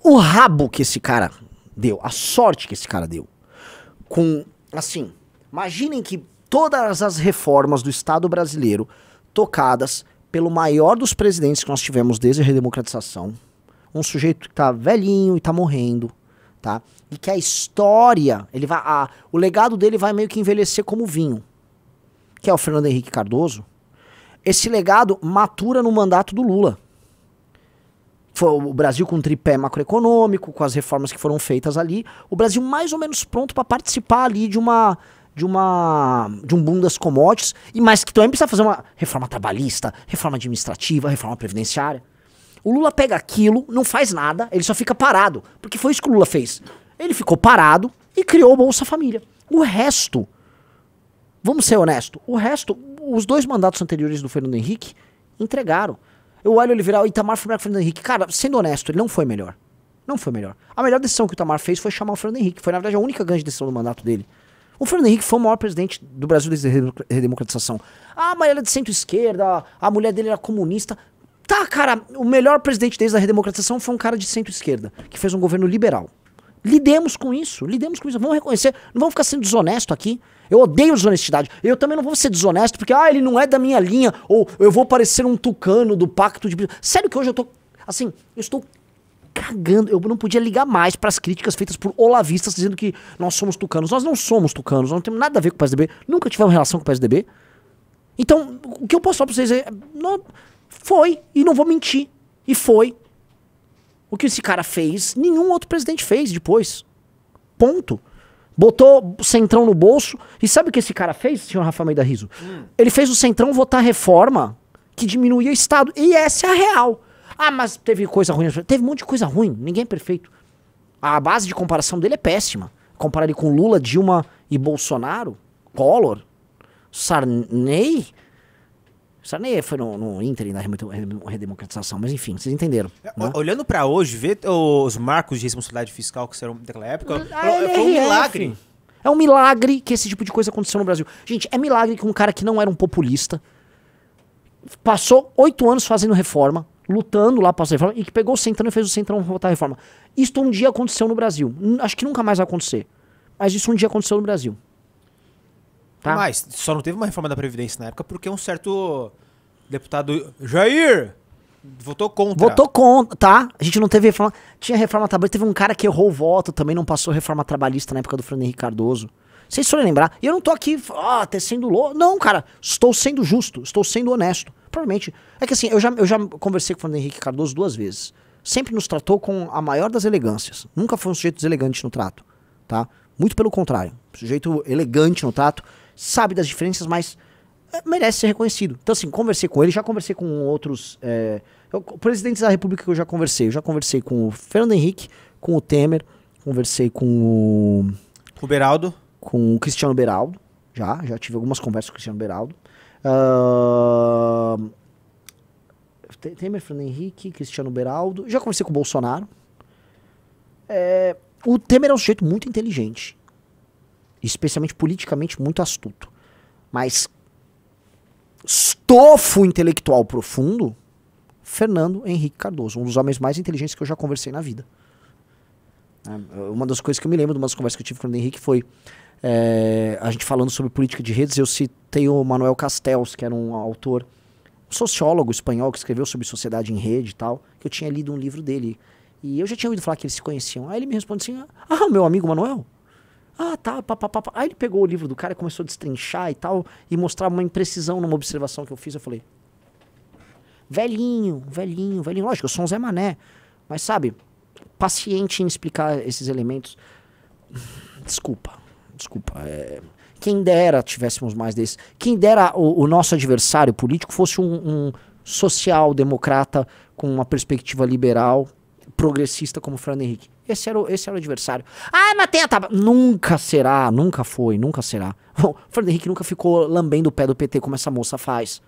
o rabo que esse cara deu, a sorte que esse cara deu. Com, assim, imaginem que todas as reformas do Estado brasileiro tocadas pelo maior dos presidentes que nós tivemos desde a redemocratização, um sujeito que tá velhinho e tá morrendo, tá? E que a história, o legado dele vai meio que envelhecer como vinho, que é o Fernando Henrique Cardoso. Esse legado matura no mandato do Lula. Foi o Brasil com um tripé macroeconômico, com as reformas que foram feitas ali, o Brasil mais ou menos pronto para participar ali de um boom das commodities, mas que também precisa fazer uma reforma trabalhista, reforma administrativa, reforma previdenciária. O Lula pega aquilo, não faz nada, ele só fica parado, porque foi isso que o Lula fez. Ele ficou parado e criou o Bolsa Família. O resto, vamos ser honestos, os 2 mandatos anteriores do Fernando Henrique entregaram. Eu olho ele virar o Itamar Fernando Henrique. Cara, sendo honesto, ele não foi melhor. Não foi melhor. A melhor decisão que o Itamar fez foi chamar o Fernando Henrique. Foi, na verdade, a única grande decisão do mandato dele. O Fernando Henrique foi o maior presidente do Brasil desde a redemocratização. Ah, mas ele é de centro-esquerda, a mulher dele era comunista. Tá, cara, o melhor presidente desde a redemocratização foi um cara de centro-esquerda, que fez um governo liberal. Lidemos com isso. Vamos reconhecer, não vamos ficar sendo desonesto aqui. Eu odeio desonestidade. Eu também não vou ser desonesto porque, ele não é da minha linha, ou eu vou parecer um tucano do pacto de... Sério que hoje eu tô, assim, eu estou cagando. Eu não podia ligar mais pras críticas feitas por olavistas dizendo que nós somos tucanos. Nós não somos tucanos, nós não temos nada a ver com o PSDB, nunca tivemos relação com o PSDB. Então, o que eu posso falar pra vocês é, foi, e não vou mentir, e foi. O que esse cara fez, nenhum outro presidente fez depois. Ponto. Botou o Centrão no bolso. E sabe o que esse cara fez, senhor Rafael Almeida Rizzo? Ele fez o Centrão votar reforma que diminuía o Estado. E essa é a real. Ah, mas teve coisa ruim. Teve um monte de coisa ruim. Ninguém é perfeito. A base de comparação dele é péssima. Comparar ele com Lula, Dilma e Bolsonaro, Collor, Sarney. Sarney foi no ínterim da redemocratização, mas enfim, vocês entenderam. Né? Olhando pra hoje, ver os marcos de responsabilidade fiscal que eram naquela época, foi um milagre. É um milagre que esse tipo de coisa aconteceu no Brasil. Gente, é milagre que um cara que não era um populista passou 8 anos fazendo reforma, lutando lá para fazer reforma, e que pegou o Centrão e fez o Centrão votar a reforma. Isso um dia aconteceu no Brasil. Acho que nunca mais vai acontecer. Mas isso um dia aconteceu no Brasil. Tá? Mas só não teve uma reforma da Previdência na época porque um certo deputado Jair votou contra. Votou contra, tá? A gente não teve reforma. Tinha reforma trabalhista, teve um cara que errou o voto, também não passou reforma trabalhista na época do Fernando Henrique Cardoso. Vocês forem lembrar, e eu não tô aqui tecendo louco. Não, cara, estou sendo justo, estou sendo honesto. Provavelmente. É que assim, eu já conversei com o Fernando Henrique Cardoso 2 vezes. Sempre nos tratou com a maior das elegâncias. Nunca foi um sujeito deselegante no trato, tá? Muito pelo contrário. Sujeito elegante no trato, sabe das diferenças, mas merece ser reconhecido. Então assim, conversei com ele, já conversei com outros presidentes da República que eu já conversei com o Fernando Henrique, com o Temer, conversei com o Beraldo, com o Cristiano Beraldo, já tive algumas conversas com o Cristiano Beraldo. Temer, Fernando Henrique, Cristiano Beraldo, já conversei com o Bolsonaro. O Temer é um sujeito muito inteligente, especialmente politicamente muito astuto, mas estofo intelectual profundo, Fernando Henrique Cardoso, um dos homens mais inteligentes que eu já conversei na vida. Uma das coisas que eu me lembro de umas conversas que eu tive com o Fernando Henrique foi a gente falando sobre política de redes. Eu citei o Manuel Castells, que era um autor, um sociólogo espanhol que escreveu sobre sociedade em rede e tal, que eu tinha lido um livro dele e eu já tinha ouvido falar que eles se conheciam. Aí ele me responde assim: meu amigo Manuel? Tá, Aí ele pegou o livro do cara e começou a destrinchar e tal, e mostrar uma imprecisão numa observação que eu fiz. Eu falei, velhinho. Lógico, eu sou um Zé Mané, mas sabe, paciente em explicar esses elementos. Desculpa. Quem dera tivéssemos mais desses. Quem dera o nosso adversário político fosse um social-democrata com uma perspectiva liberal, progressista como o Fernando Henrique. Esse era o adversário. Mas tem a tábua. Nunca será, nunca foi, nunca será. O Fernando Henrique nunca ficou lambendo o pé do PT como essa moça faz.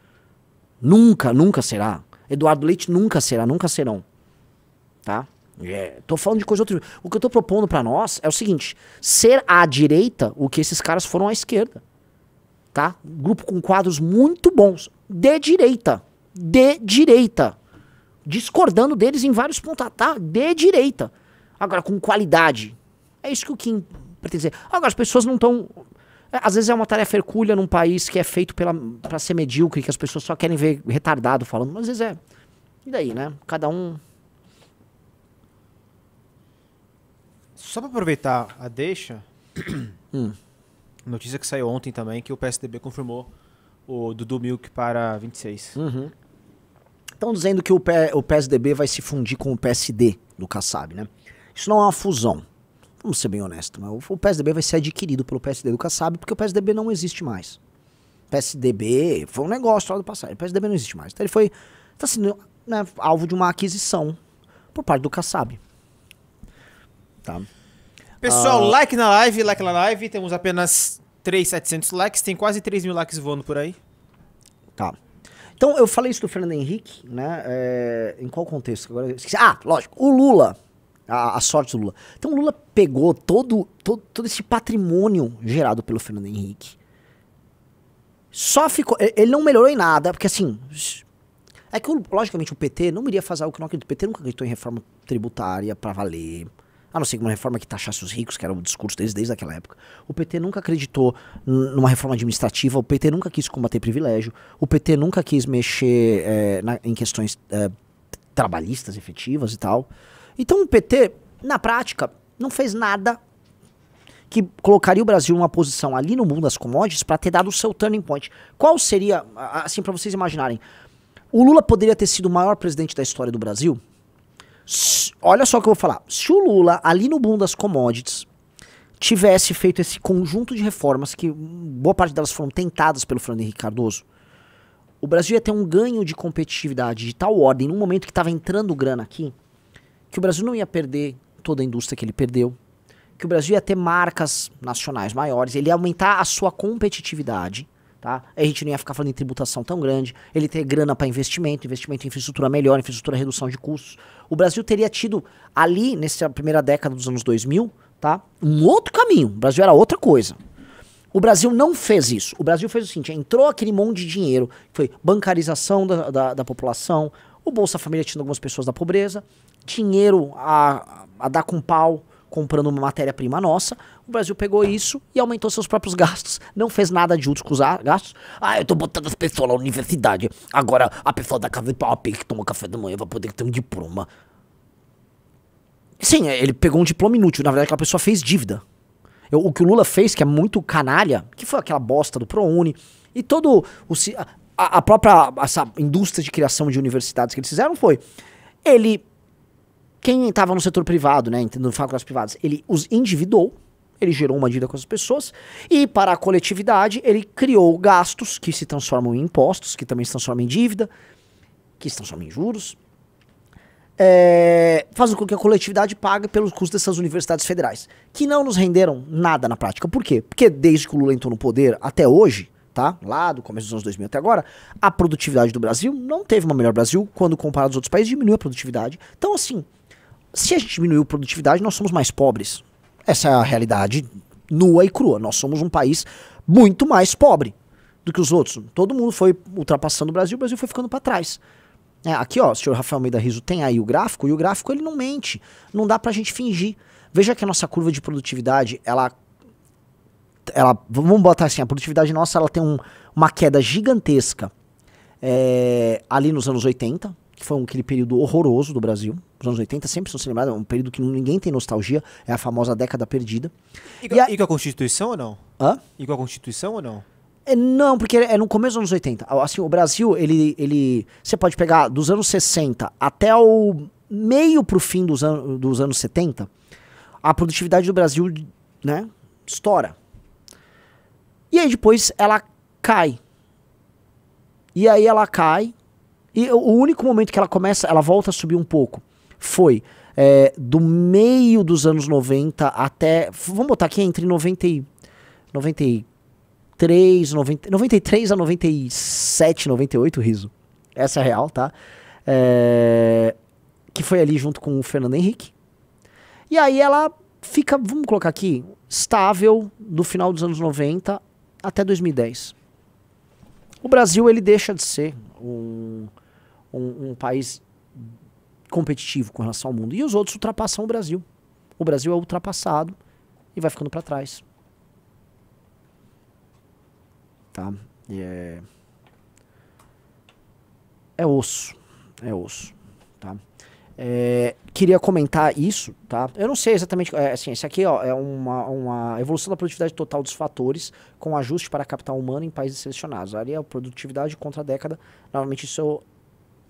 Nunca será. Eduardo Leite nunca será, nunca serão. Tá? Tô falando de coisa outra. O que eu tô propondo pra nós é o seguinte: ser à direita o que esses caras foram à esquerda. Tá? Grupo com quadros muito bons. De direita. Discordando deles em vários pontos. Tá? De direita. Agora, com qualidade. É isso que o Kim pretende dizer. Agora, as pessoas não estão... Às vezes é uma tarefa hercúlea num país que é feito pra ser medíocre, que as pessoas só querem ver retardado falando. Mas às vezes é... E daí, né? Cada um... Só pra aproveitar a deixa, notícia que saiu ontem também, que o PSDB confirmou o Dudu Milk para 26. Estão dizendo que o PSDB vai se fundir com o PSD do Kassab, né? Isso não é uma fusão. Vamos ser bem honestos, mas o PSDB vai ser adquirido pelo PSD do Kassab, porque o PSDB não existe mais. PSDB foi um negócio lá do passado. O PSDB não existe mais. Então ele foi... Está sendo, né, alvo de uma aquisição por parte do Kassab. Tá. Pessoal, like na live. Temos apenas 3.700 likes. Tem quase 3.000 likes voando por aí. Tá. Então, eu falei isso do Fernando Henrique, né? Em qual contexto? Agora eu esqueci. Ah, lógico. O Lula. A sorte do Lula. Então, o Lula pegou todo esse patrimônio gerado pelo Fernando Henrique. Só ficou... Ele não melhorou em nada, porque assim... É que, logicamente, o PT não iria fazer algo que não acredito. O PT nunca acreditou em reforma tributária pra valer. A não ser que uma reforma que taxasse os ricos, que era o discurso deles desde aquela época. O PT nunca acreditou numa reforma administrativa, o PT nunca quis combater privilégio, o PT nunca quis mexer em questões trabalhistas efetivas e tal. Então o PT, na prática, não fez nada que colocaria o Brasil numa posição ali no mundo das commodities para ter dado o seu turning point. Qual seria, assim, para vocês imaginarem, o Lula poderia ter sido o maior presidente da história do Brasil? Olha só o que eu vou falar. Se o Lula, ali no boom das commodities, tivesse feito esse conjunto de reformas, que boa parte delas foram tentadas pelo Fernando Henrique Cardoso, o Brasil ia ter um ganho de competitividade de tal ordem, num momento que estava entrando grana aqui, que o Brasil não ia perder toda a indústria que ele perdeu, que o Brasil ia ter marcas nacionais maiores, ele ia aumentar a sua competitividade, tá? A gente não ia ficar falando em tributação tão grande, ele ter grana para investimento em infraestrutura melhor, infraestrutura redução de custos. O Brasil teria tido ali, nessa primeira década dos anos 2000, tá? Um outro caminho. O Brasil era outra coisa. O Brasil não fez isso. O Brasil fez o seguinte, entrou aquele monte de dinheiro, foi bancarização da população, o Bolsa Família tirando algumas pessoas da pobreza, dinheiro a dar com pau, comprando uma matéria-prima nossa. O Brasil pegou isso e aumentou seus próprios gastos. Não fez nada de útil com os gastos. Ah, eu tô botando as pessoas na universidade. Agora a pessoa da casa de pau que toma café da manhã vai poder ter um diploma. Sim, ele pegou um diploma inútil. Na verdade, aquela pessoa fez dívida. O que o Lula fez, que é muito canalha, que foi aquela bosta do ProUni, e todo a própria essa indústria de criação de universidades que eles fizeram foi... Quem estava no setor privado, né, no faculdades privadas, ele os endividou, ele gerou uma dívida com as pessoas, e para a coletividade ele criou gastos que se transformam em impostos, que também se transformam em dívida, que se transformam em juros, fazendo com que a coletividade pague pelos custos dessas universidades federais, que não nos renderam nada na prática. Por quê? Porque desde que o Lula entrou no poder até hoje, tá? Lá do começo dos anos 2000 até agora, a produtividade do Brasil não teve uma melhor. Brasil, quando comparado aos outros países, diminuiu a produtividade. Então, assim, se a gente diminuiu a produtividade, nós somos mais pobres. Essa é a realidade nua e crua. Nós somos um país muito mais pobre do que os outros. Todo mundo foi ultrapassando o Brasil foi ficando para trás. Aqui, ó, o senhor Rafael Almeida Rizzo tem aí o gráfico, e o gráfico ele não mente. Não dá pra gente fingir. Veja que a nossa curva de produtividade, ela vamos botar assim, a produtividade nossa, ela tem uma queda gigantesca ali nos anos 80, que foi aquele período horroroso do Brasil. Os anos 80 sempre são se lembrados, é um período que ninguém tem nostalgia, é a famosa década perdida. E com a Constituição ou não? Hã? E com a Constituição ou não? Não, porque é no começo dos anos 80. Assim, o Brasil, você pode pegar dos anos 60 até o meio pro fim dos anos 70, a produtividade do Brasil, né, estoura. E aí depois ela cai. E aí ela cai, e o único momento que ela volta a subir um pouco, foi do meio dos anos 90 até, vamos botar aqui entre 93 a 97, 98, Riso. Essa é a real, tá? Que foi ali junto com o Fernando Henrique. E aí ela fica, vamos colocar aqui, estável do final dos anos 90 até 2010. O Brasil, ele deixa de ser um país competitivo com relação ao mundo. E os outros ultrapassam o Brasil. o Brasil é ultrapassado e vai ficando para trás. Tá? E é osso. É osso. Tá? Queria comentar isso, tá? Eu não sei exatamente, assim, esse aqui ó, é uma evolução da produtividade total dos fatores com ajuste para capital humano em países selecionados. Ali é a produtividade contra a década, novamente isso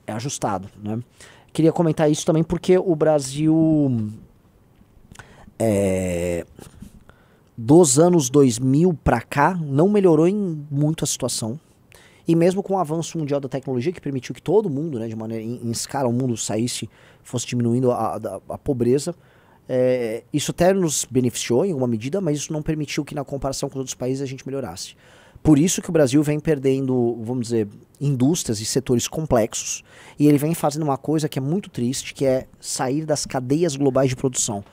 é ajustado, né? Queria comentar isso também porque o Brasil, dos anos 2000 para cá, não melhorou em muito a situação. E mesmo com o avanço mundial da tecnologia, que permitiu que todo mundo, né, de maneira em escala, o mundo fosse diminuindo a pobreza, isso até nos beneficiou em alguma medida, mas isso não permitiu que na comparação com os outros países a gente melhorasse. Por isso que o Brasil vem perdendo, vamos dizer, indústrias e setores complexos, e ele vem fazendo uma coisa que é muito triste, que é sair das cadeias globais de produção.